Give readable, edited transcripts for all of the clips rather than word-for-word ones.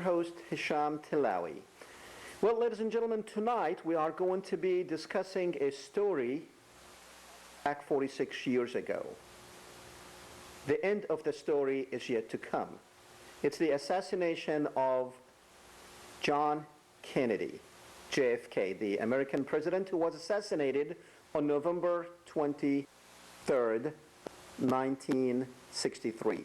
host, Hisham Tilawi. Well, ladies and gentlemen, tonight we are going to be discussing a story back 46 years ago. The end of the story is yet to come. It's the assassination of John Kennedy, JFK, the American president who was assassinated on November 23rd, 1963.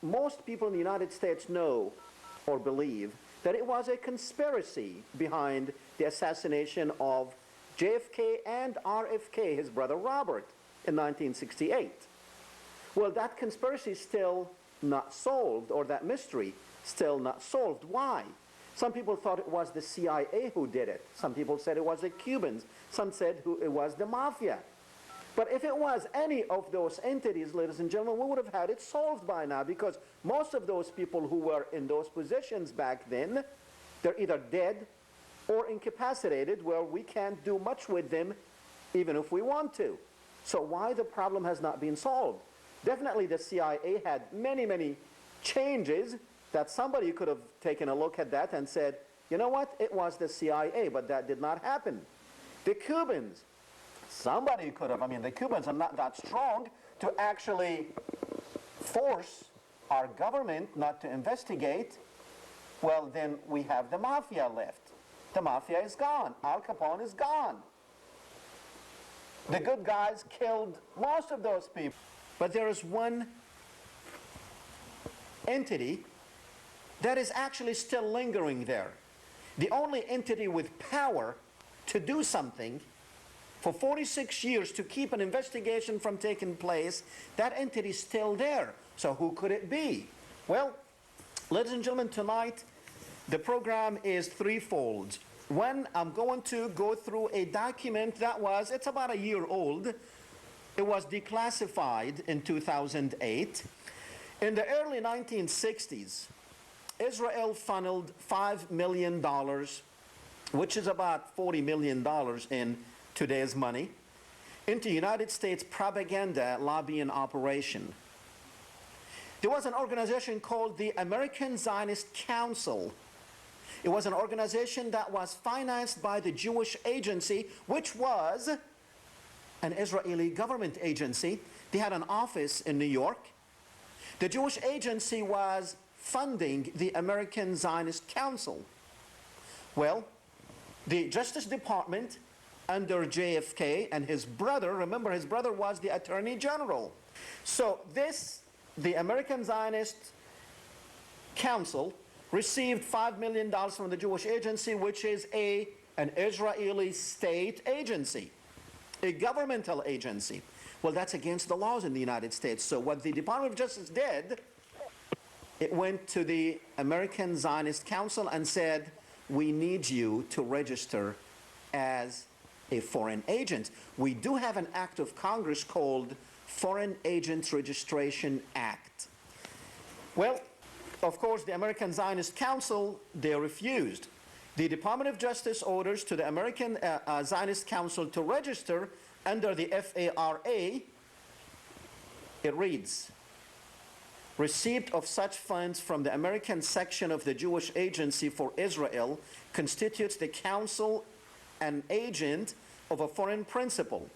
Most people in the United States know or believe that it was a conspiracy behind the assassination of JFK and RFK, his brother Robert, in 1968. Well, that conspiracy is still not solved, or that mystery still not solved. Why? Some people thought it was the CIA who did it. Some people said it was the Cubans. Some said it was the mafia. But if it was any of those entities, ladies and gentlemen, we would have had it solved by now, because most of those people who were in those positions back then, they're either dead or incapacitated, where we can't do much with them even if we want to. So why the problem has not been solved? Definitely the CIA had many changes that somebody could have taken a look at that and said, you know what, it was the CIA, but that did not happen. The Cubans, somebody could have, the Cubans are not that strong to actually force our government not to investigate. Well, then we have the mafia left. The mafia is gone. Al Capone is gone. The good guys killed most of those people. But there is one entity that is actually still lingering there. The only entity with power to do something for 46 years to keep an investigation from taking place, that entity is still there. So who could it be? Well, ladies and gentlemen, tonight the program is threefold. One, I'm going to go through a document it's about a year old. It was declassified in 2008. In the early 1960s, Israel funneled $5 million, which is about $40 million in today's money, into United States propaganda lobbying operation. There was an organization called the American Zionist Council. It was an organization that was financed by the Jewish Agency, which was an Israeli government agency. They had an office in New York. The Jewish Agency was funding the American Zionist Council. The Justice Department under JFK and his brother, remember his brother was the Attorney General. So the American Zionist Council received $5 million from the Jewish Agency, which is an Israeli state agency, a governmental agency. Well, that's against the laws in the United States. So what the Department of Justice did, it went to the American Zionist Council and said, we need you to register as a foreign agent. We do have an act of Congress called Foreign Agents Registration Act. Well, of course, the American Zionist Council, they refused. The Department of Justice orders to the American Zionist Council to register under the FARA. It reads, receipt of such funds from the American section of the Jewish Agency for Israel constitutes the council an agent of a foreign principal.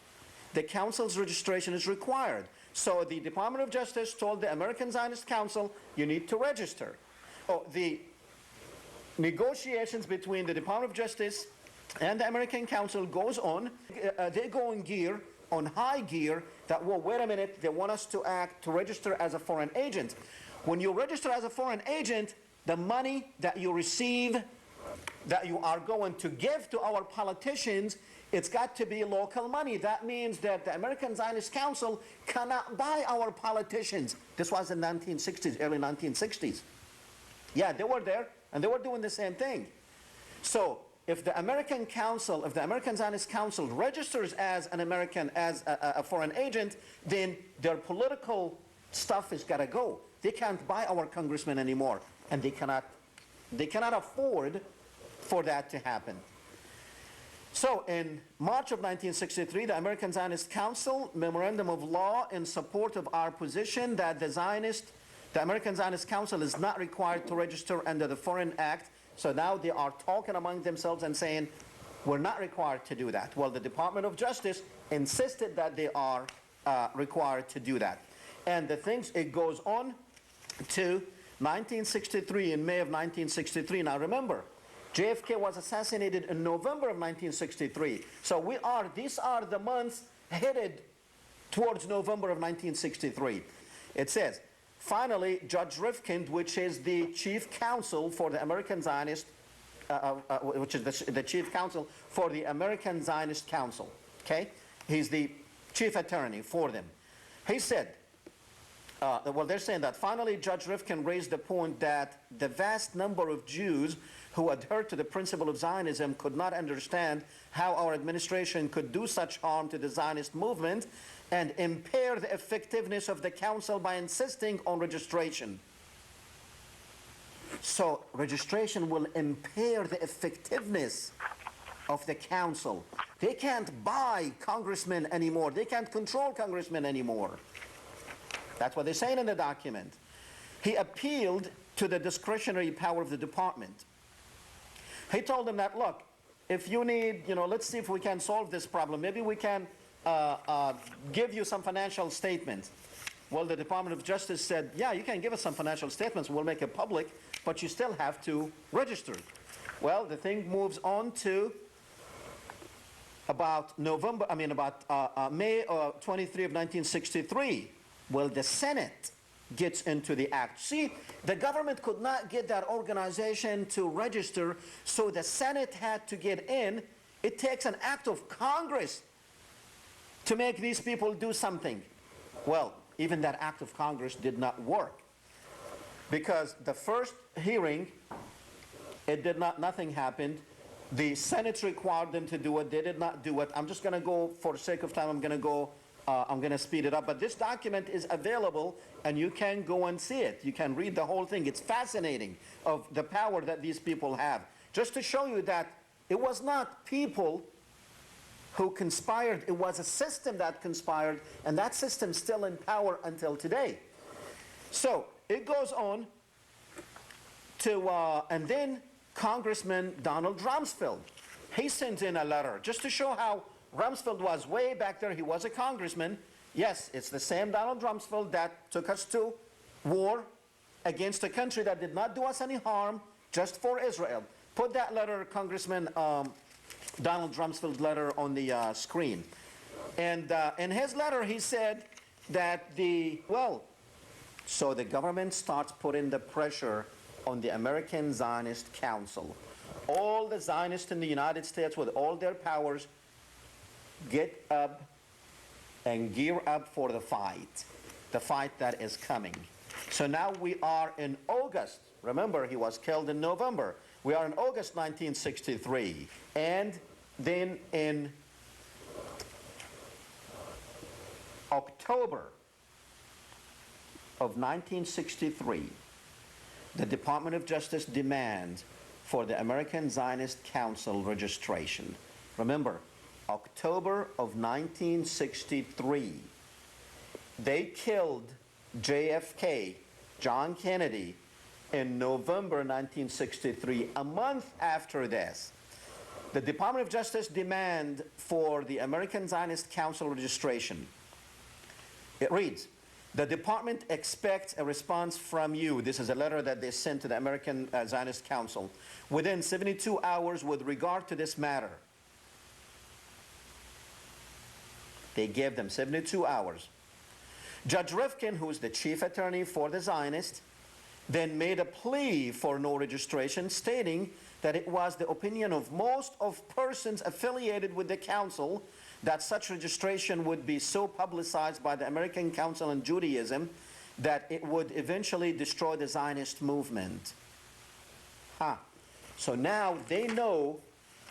The council's registration is required. So the Department of Justice told the American Zionist Council, you need to register. The negotiations between the Department of Justice and the American Council goes on. They go on high gear that, well, wait a minute, they want us to register as a foreign agent. When you register as a foreign agent, the money that you receive, that you are going to give to our politicians, it's got to be local money. That means that the American Zionist Council cannot buy our politicians. This was in the 1960s, early 1960s. Yeah, they were there, and they were doing the same thing. So if the American Zionist Council registers as a foreign agent, then their political stuff is got to go. They can't buy our congressmen anymore, and they cannot afford for that to happen. So in March of 1963, the American Zionist Council memorandum of law in support of our position that the Zionist The American Zionist Council is not required to register under the Foreign Act, so now they are talking among themselves and saying, we're not required to do that. Well, the Department of Justice insisted that they are required to do that. And the things, it goes on to 1963, in May of 1963. Now remember, JFK was assassinated in November of 1963. So these are the months headed towards November of 1963. It says, finally, Judge Rifkind, which is the chief counsel for the American Zionist, which is the chief counsel for the American Zionist Council, okay? He's the chief attorney for them. He said, well, they're saying that finally Judge Rifkin raised the point that the vast number of Jews who adhered to the principle of Zionism could not understand how our administration could do such harm to the Zionist movement and impair the effectiveness of the council by insisting on registration. So registration will impair the effectiveness of the council. They can't buy congressmen anymore. They can't control congressmen anymore. That's what they're saying in the document. He appealed to the discretionary power of the department. He told them that, look, if you need, let's see if we can solve this problem. Maybe we can give you some financial statements. Well, the Department of Justice said, yeah, you can give us some financial statements. We'll make it public, but you still have to register. Well, the thing moves on to about May 23 of 1963. Well, the Senate gets into the act. See, the government could not get that organization to register, so the Senate had to get in. It takes an act of Congress to make these people do something. Well, even that act of Congress did not work, because the first hearing, nothing happened. The Senate required them to do it. They did not do it. I'm just going to go, for the sake of time, I'm going to speed it up. But this document is available, and you can go and see it. You can read the whole thing. It's fascinating of the power that these people have. Just to show you that it was not people who conspired. It was a system that conspired, and that system's still in power until today. So it goes on to, and then Congressman Donald Rumsfeld, he sent in a letter just to show how Rumsfeld was way back there. He was a congressman. Yes, it's the same Donald Rumsfeld that took us to war against a country that did not do us any harm, just for Israel. Put that letter, Congressman Donald Rumsfeld's letter, on the screen. And in his letter, he said that so the government starts putting the pressure on the American Zionist Council. All the Zionists in the United States, with all their powers, get up and gear up for the fight that is coming. So now we are in August. Remember, he was killed in November. We are in August 1963. And then in October of 1963, the Department of Justice demands for the American Zionist Council registration. Remember, October of 1963, they killed JFK, John Kennedy, in November 1963. A month after this, the Department of Justice demand for the American Zionist Council registration. It reads, the department expects a response from you. This is a letter that they sent to the American Zionist Council within 72 hours with regard to this matter. They gave them 72 hours. Judge Rifkin, who is the chief attorney for the Zionists, then made a plea for no registration, stating that it was the opinion of most of persons affiliated with the council that such registration would be so publicized by the American Council on Judaism that it would eventually destroy the Zionist movement. So now they know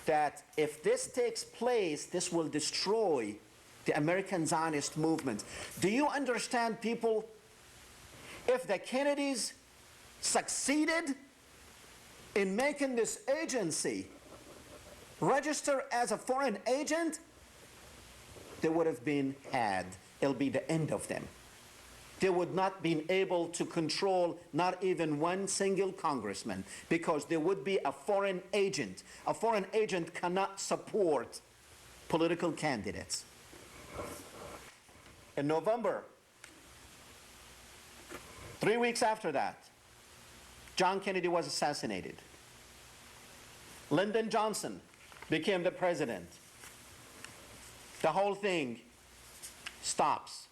that if this takes place, this will destroy the American Zionist movement. Do you understand, people? If the Kennedys succeeded in making this agency register as a foreign agent, they would have been had. It'll be the end of them. they would not be able to control not even one single congressman, because there would be a foreign agent. A foreign agent cannot support political candidates. In November, 3 weeks after that, John Kennedy was assassinated. Lyndon Johnson became the president. The whole thing stops.